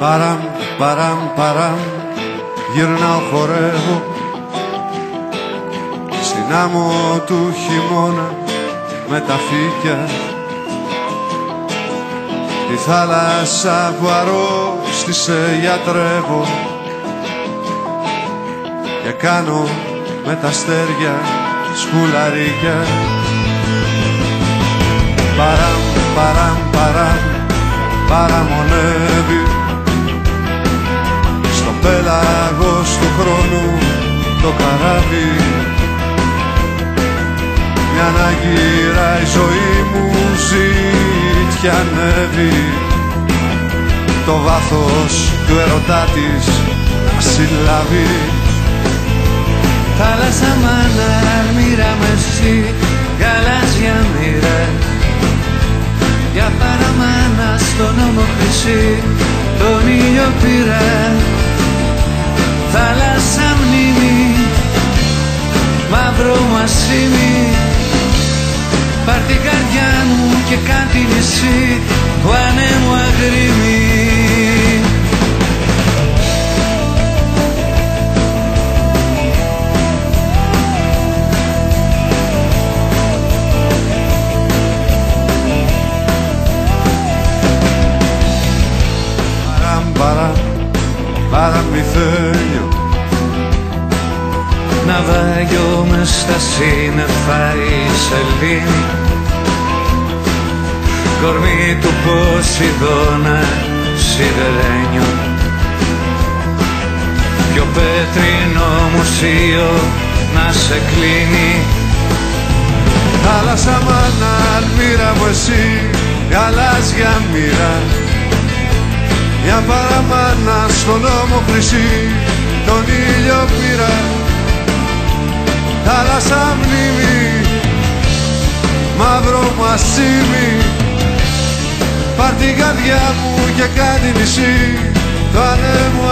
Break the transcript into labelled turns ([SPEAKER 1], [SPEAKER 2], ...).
[SPEAKER 1] Παράμ, παράμ, παράμ, γυρνάω χορεύω στην άμμο του χειμώνα με τα φύκια, τη θάλασσα που αρρώστησε γιατρεύω και κάνω με τα αστέρια σκουλαρίκια. Παράμ, παράμ, παράμ, παραμονεύει στο πέλαγος του χρόνου το καράβι. Μια ανάγκυρα η ζωή μου ζητιανεύει, το βάθος του ερωτά της να συλλάβει.
[SPEAKER 2] Θάλασσα μάνα, μοίρα με εσύ, γαλάζια μοίρα, για παραμάνα στον ώμο χρυσή, τον ήλιο πήρα. Θάλασσα μνήμη, μαύρο μασίμι, πάρ' την καρδιά μου και κάν' τη νησί του ανέμου αγρίμι.
[SPEAKER 1] Παραμυθένιο
[SPEAKER 2] ναυάγιο μες στα σύννεφα η σελήνη, κορμί του Ποσειδώνα σιδερένιο, πιο πέτρινο μουσείο να σε κλείνει.
[SPEAKER 1] Θάλασσα μάνα, μοίρα μου εσύ, γαλάζια μοίρα, μια παραμάνα στον ώμο χρυσή, τον ήλιο πήρα. Θάλασσα μνήμη, μαύρο μασίμι, πάρ' την καρδιά μου και κάν' τη νησί του ανέμου